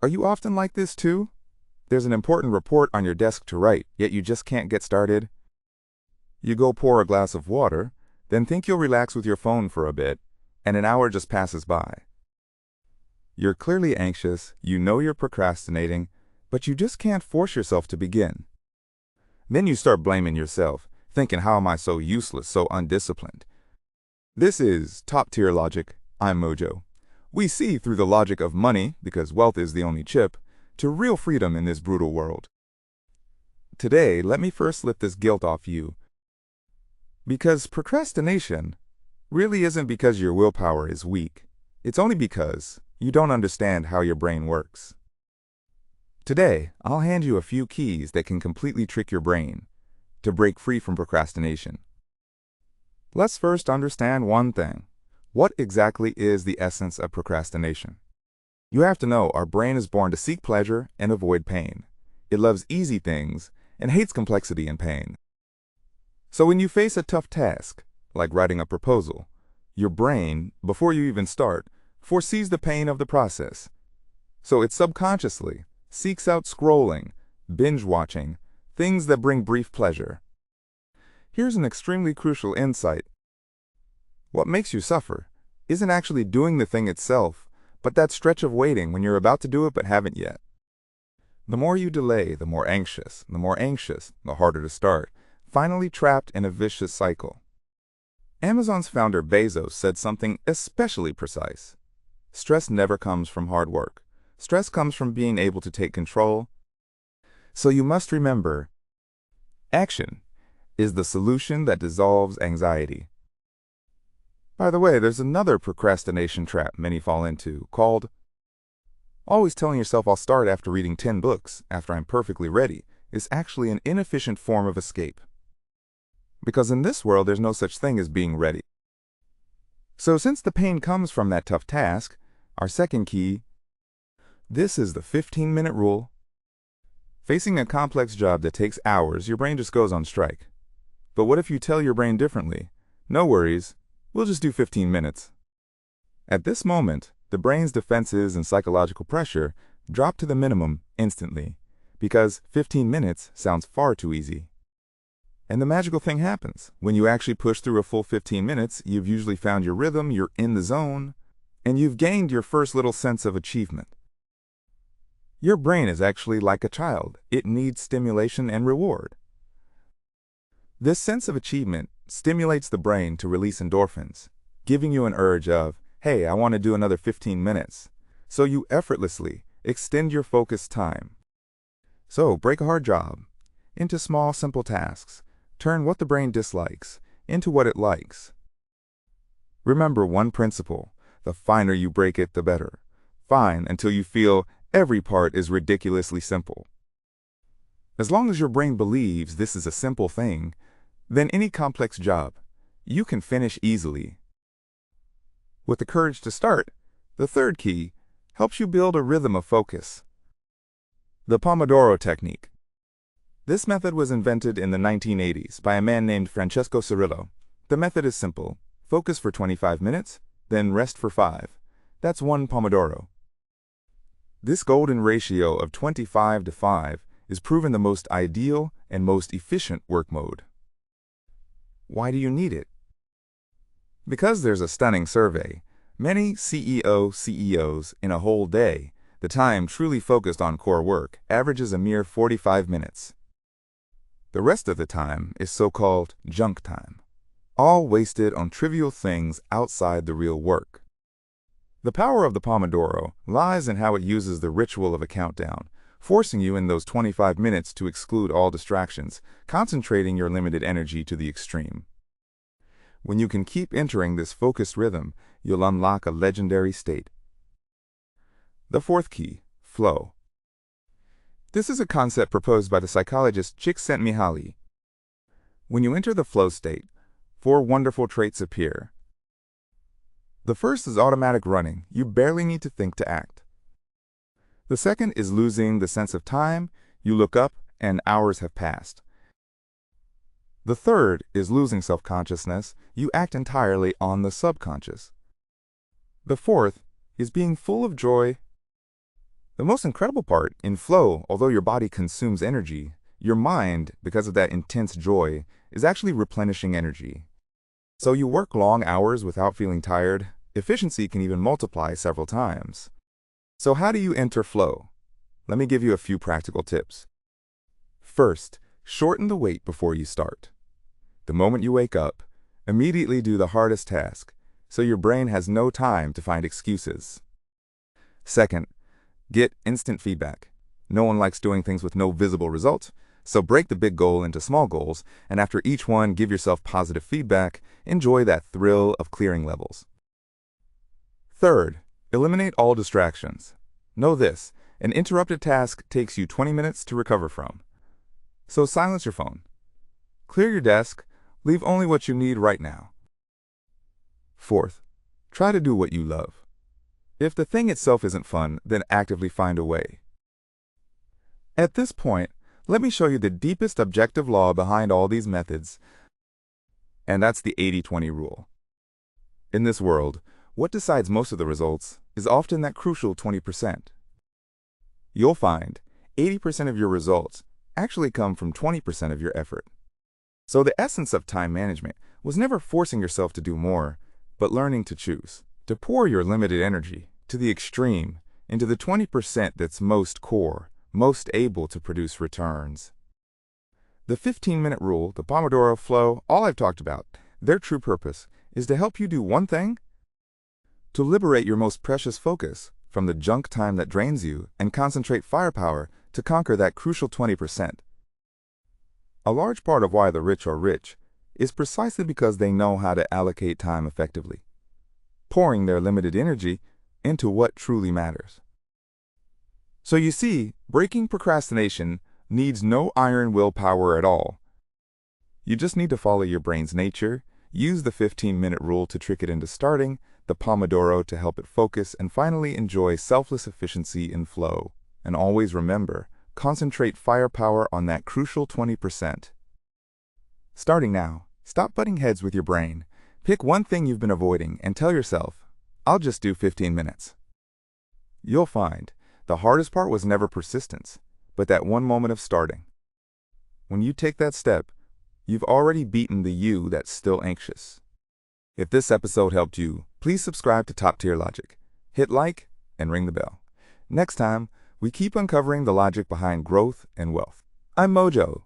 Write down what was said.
Are you often like this too? There's an important report on your desk to write, yet you just can't get started. You go pour a glass of water, then think you'll relax with your phone for a bit, and an hour just passes by. You're clearly anxious, you know you're procrastinating, but you just can't force yourself to begin. Then you start blaming yourself, thinking, how am I so useless, so undisciplined? This is top-tier logic. I'm Mojo. We see through the logic of money, because wealth is the only chip, to real freedom in this brutal world. Today, let me first lift this guilt off you. Because procrastination really isn't because your willpower is weak. It's only because you don't understand how your brain works. Today, I'll hand you a few keys that can completely trick your brain to break free from procrastination. Let's first understand one thing. What exactly is the essence of procrastination? You have to know our brain is born to seek pleasure and avoid pain. It loves easy things and hates complexity and pain. So when you face a tough task, like writing a proposal, your brain, before you even start, foresees the pain of the process. So it subconsciously seeks out scrolling, binge-watching, things that bring brief pleasure. Here's an extremely crucial insight. What makes you suffer isn't actually doing the thing itself, but that stretch of waiting when you're about to do it but haven't yet. The more you delay, the more anxious, the harder to start, finally trapped in a vicious cycle. Amazon's founder Bezos said something especially precise. Stress never comes from hard work. Stress comes from being able to take control. So you must remember, action is the solution that dissolves anxiety. By the way, there's another procrastination trap many fall into, called always telling yourself I'll start after reading 10 books, after I'm perfectly ready, is actually an inefficient form of escape. Because in this world, there's no such thing as being ready. So since the pain comes from that tough task, our second key, this is the 15-minute rule. Facing a complex job that takes hours, your brain just goes on strike. But what if you tell your brain differently? No worries, we'll just do 15 minutes. At this moment, the brain's defenses and psychological pressure drop to the minimum instantly, because 15 minutes sounds far too easy. And the magical thing happens. When you actually push through a full 15 minutes, you've usually found your rhythm, you're in the zone, and you've gained your first little sense of achievement. Your brain is actually like a child. It needs stimulation and reward. This sense of achievement stimulates the brain to release endorphins, giving you an urge of, hey, I want to do another 15 minutes. So you effortlessly extend your focus time. So break a hard job into small, simple tasks. Turn what the brain dislikes into what it likes. Remember one principle: the finer you break it, the better. Fine until you feel every part is ridiculously simple. As long as your brain believes this is a simple thing, then any complex job you can finish easily. With the courage to start, the third key helps you build a rhythm of focus. The Pomodoro technique. This method was invented in the 1980s by a man named Francesco Cirillo. The method is simple. Focus for 25 minutes, then rest for 5. That's one Pomodoro. This golden ratio of 25:5 is proven the most ideal and most efficient work mode. Why do you need it? Because there's a stunning survey. Many CEOs in a whole day, the time truly focused on core work, averages a mere 45 minutes. The rest of the time is so-called junk time, all wasted on trivial things outside the real work. The power of the Pomodoro lies in how it uses the ritual of a countdown, forcing you in those 25 minutes to exclude all distractions, concentrating your limited energy to the extreme. When you can keep entering this focused rhythm, you'll unlock a legendary state. The fourth key, flow. This is a concept proposed by the psychologist Csikszentmihalyi. When you enter the flow state, 4 wonderful traits appear. The first is automatic running. You barely need to think to act. The second is losing the sense of time. You look up and hours have passed. The third is losing self-consciousness. You act entirely on the subconscious. The fourth is being full of joy. The most incredible part, in flow, although your body consumes energy, your mind, because of that intense joy, is actually replenishing energy. So you work long hours without feeling tired. Efficiency can even multiply several times. So how do you enter flow? Let me give you a few practical tips. First, shorten the wait before you start. The moment you wake up, immediately do the hardest task, so your brain has no time to find excuses. Second, get instant feedback. No one likes doing things with no visible result, so break the big goal into small goals, and after each one, give yourself positive feedback. Enjoy that thrill of clearing levels. Third, eliminate all distractions. Know this, an interrupted task takes you 20 minutes to recover from. So silence your phone. Clear your desk, leave only what you need right now. Fourth, try to do what you love. If the thing itself isn't fun, then actively find a way. At this point, let me show you the deepest objective law behind all these methods, and that's the 80-20 rule. In this world, what decides most of the results is often that crucial 20%. You'll find 80% of your results actually come from 20% of your effort. So the essence of time management was never forcing yourself to do more, but learning to choose, to pour your limited energy to the extreme into the 20% that's most core, most able to produce returns. The 15-minute rule, the Pomodoro flow, all I've talked about, their true purpose is to help you do one thing, to liberate your most precious focus from the junk time that drains you and concentrate firepower to conquer that crucial 20%. A large part of why the rich are rich is precisely because they know how to allocate time effectively, pouring their limited energy into what truly matters. So you see, breaking procrastination needs no iron willpower at all. You just need to follow your brain's nature, use the 15-minute rule to trick it into starting, the Pomodoro to help it focus, and finally enjoy selfless efficiency in flow. And always remember, concentrate firepower on that crucial 20%. Starting now, stop butting heads with your brain. Pick one thing you've been avoiding and tell yourself, I'll just do 15 minutes. You'll find the hardest part was never persistence, but that one moment of starting. When you take that step, you've already beaten the you that's still anxious. If this episode helped you, please subscribe to Top Tier Logic, hit like, and ring the bell. Next time, we keep uncovering the logic behind growth and wealth. I'm Mojo.